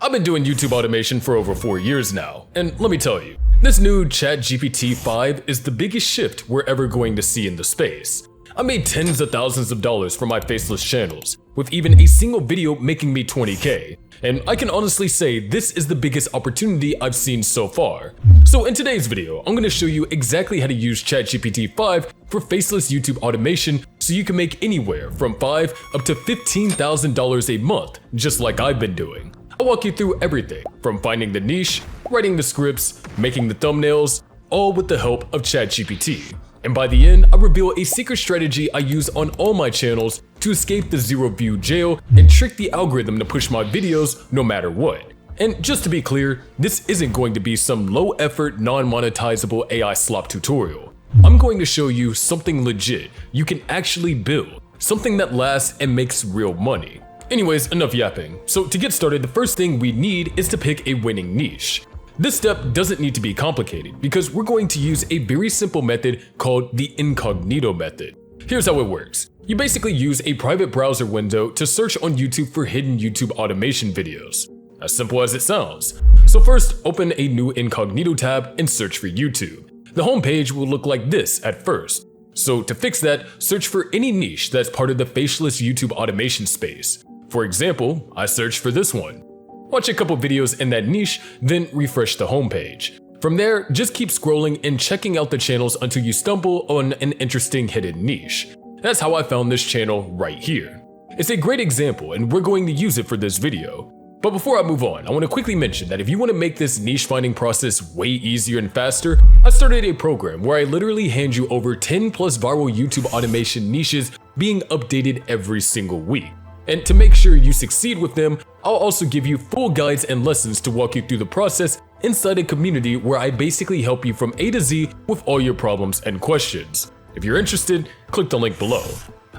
I've been doing YouTube automation for over 4 years now, and let me tell you, this new ChatGPT 5 is the biggest shift we're ever going to see in the space. I made tens of thousands of dollars from my faceless channels, with even a single video making me 20K, and I can honestly say this is the biggest opportunity I've seen so far. So in today's video, I'm going to show you exactly how to use ChatGPT 5 for faceless YouTube automation so you can make anywhere from $5,000 up to $15,000 a month, just like I've been doing. I'll walk you through everything, from finding the niche, writing the scripts, making the thumbnails, all with the help of ChatGPT. And by the end, I reveal a secret strategy I use on all my channels to escape the zero view jail and trick the algorithm to push my videos no matter what. And just to be clear, this isn't going to be some low effort, non-monetizable AI slop tutorial. I'm going to show you something legit you can actually build, something that lasts and makes real money. Anyways, enough yapping. So to get started, the first thing we need is to pick a winning niche. This step doesn't need to be complicated because we're going to use a very simple method called the incognito method. Here's how it works. You basically use a private browser window to search on YouTube for hidden YouTube automation videos. As simple as it sounds. So first, open a new incognito tab and search for YouTube. The homepage will look like this at first. So to fix that, search for any niche that's part of the faceless YouTube automation space. For example, I searched for this one. Watch a couple videos in that niche, then refresh the homepage. From there, just keep scrolling and checking out the channels until you stumble on an interesting hidden niche. That's how I found this channel right here. It's a great example and we're going to use it for this video. But before I move on, I want to quickly mention that if you want to make this niche finding process way easier and faster, I started a program where I literally hand you over 10 plus viral YouTube automation niches being updated every single week. And to make sure you succeed with them, I'll also give you full guides and lessons to walk you through the process inside a community where I basically help you from A to Z with all your problems and questions. If you're interested, click the link below.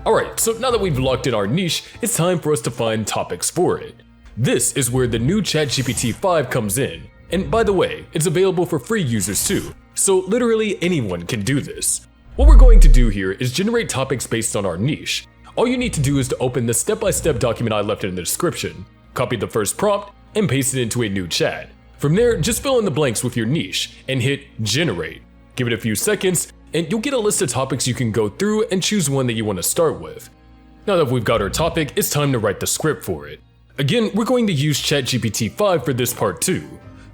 Alright, so now that we've locked in our niche, it's time for us to find topics for it. This is where the new ChatGPT 5 comes in. And by the way, it's available for free users too, so literally anyone can do this. What we're going to do here is generate topics based on our niche. All you need to do is to open the step-by-step document I left in the description, copy the first prompt, and paste it into a new chat. From there, just fill in the blanks with your niche and hit generate. Give it a few seconds, and you'll get a list of topics you can go through and choose one that you want to start with. Now that we've got our topic, it's time to write the script for it. Again, we're going to use ChatGPT 5 for this part too.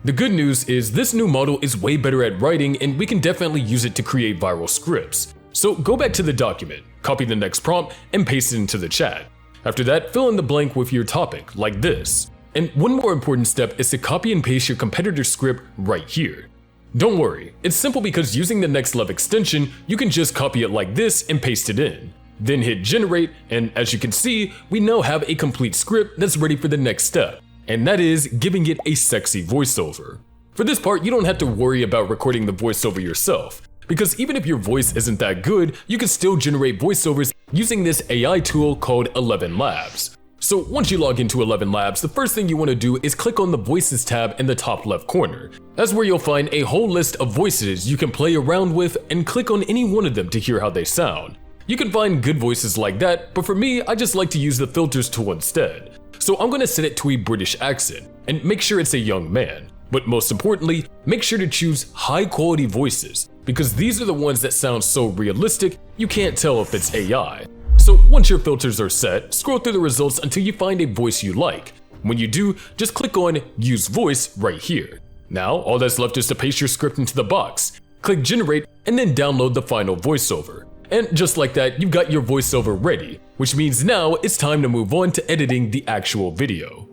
The good news is this new model is way better at writing and we can definitely use it to create viral scripts. So go back to the document, copy the next prompt, and paste it into the chat. After that, fill in the blank with your topic, like this. And one more important step is to copy and paste your competitor's script right here. Don't worry, it's simple because using the Next Level extension, you can just copy it like this and paste it in. Then hit generate, and as you can see, we now have a complete script that's ready for the next step, and that is giving it a sexy voiceover. For this part, you don't have to worry about recording the voiceover yourself, because even if your voice isn't that good, you can still generate voiceovers using this AI tool called 11 Labs. So once you log into 11 Labs, the first thing you want to do is click on the Voices tab in the top left corner. That's where you'll find a whole list of voices you can play around with and click on any one of them to hear how they sound. You can find good voices like that, but for me, I just like to use the filters tool instead. So I'm going to set it to a British accent and make sure it's a young man. But most importantly, make sure to choose high quality voices, because these are the ones that sound so realistic you can't tell if it's AI. So once your filters are set, scroll through the results until you find a voice you like. When you do, just click on Use Voice right here. Now all that's left is to paste your script into the box, click Generate, and then download the final voiceover. And just like that, you've got your voiceover ready, which means now it's time to move on to editing the actual video.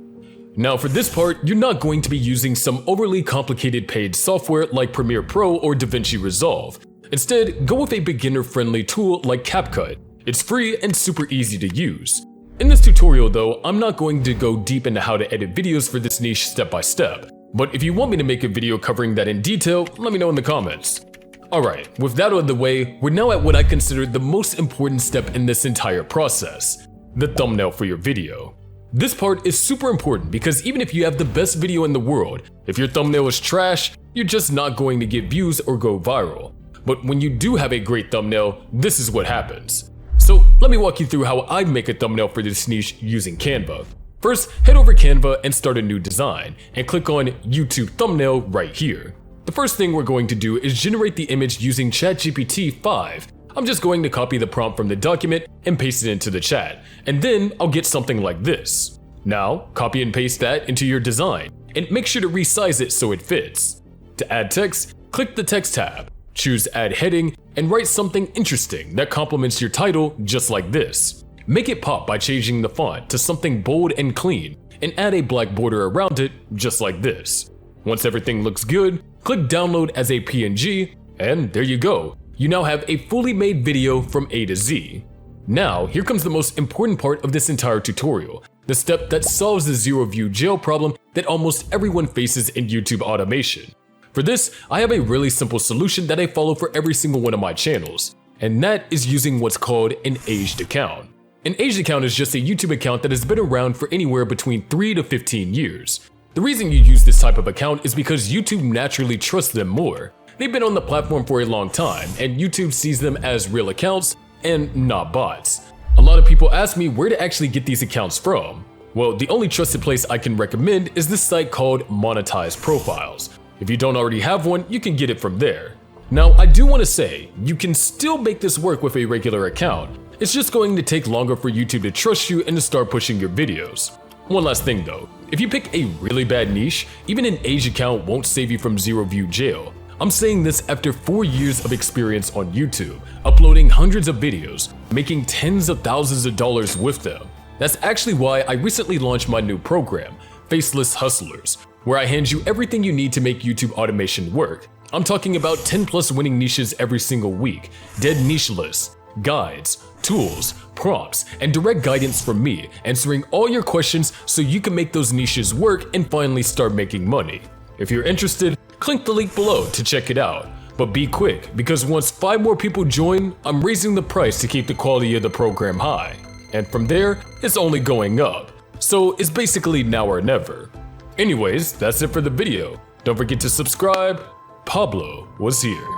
Now for this part, you're not going to be using some overly complicated paid software like Premiere Pro or DaVinci Resolve. Instead, go with a beginner-friendly tool like CapCut. It's free and super easy to use. In this tutorial though, I'm not going to go deep into how to edit videos for this niche step by step, but if you want me to make a video covering that in detail, let me know in the comments. Alright, with that out of the way, we're now at what I consider the most important step in this entire process, the thumbnail for your video. This part is super important because even if you have the best video in the world, if your thumbnail is trash, you're just not going to get views or go viral. But when you do have a great thumbnail, this is what happens. So let me walk you through how I make a thumbnail for this niche using Canva. First, head over Canva and start a new design, and click on YouTube thumbnail right here. The first thing we're going to do is generate the image using ChatGPT 5. I'm just going to copy the prompt from the document and paste it into the chat, and then I'll get something like this. Now, copy and paste that into your design, and make sure to resize it so it fits. To add text, click the Text tab, choose Add Heading, and write something interesting that complements your title just like this. Make it pop by changing the font to something bold and clean, and add a black border around it just like this. Once everything looks good, click Download as a PNG, and there you go. You now have a fully made video from A to Z. Now, here comes the most important part of this entire tutorial, the step that solves the zero-view jail problem that almost everyone faces in YouTube automation. For this, I have a really simple solution that I follow for every single one of my channels, and that is using what's called an aged account. An aged account is just a YouTube account that has been around for anywhere between 3 to 15 years. The reason you use this type of account is because YouTube naturally trusts them more. They've been on the platform for a long time, and YouTube sees them as real accounts and not bots. A lot of people ask me where to actually get these accounts from. Well, the only trusted place I can recommend is this site called Monetized Profiles. If you don't already have one, you can get it from there. Now, I do want to say, you can still make this work with a regular account. It's just going to take longer for YouTube to trust you and to start pushing your videos. One last thing though, if you pick a really bad niche, even an aged account won't save you from zero-view jail. I'm saying this after 4 years of experience on YouTube, uploading hundreds of videos, making tens of thousands of dollars with them. That's actually why I recently launched my new program, Faceless Hustlers, where I hand you everything you need to make YouTube automation work. I'm talking about 10+ winning niches every single week, dead niche lists, guides, tools, prompts, and direct guidance from me, answering all your questions so you can make those niches work and finally start making money. If you're interested, click the link below to check it out. But be quick, because once 5 more people join, I'm raising the price to keep the quality of the program high. And from there, it's only going up. So it's basically now or never. Anyways, that's it for the video. Don't forget to subscribe. Pablo was here.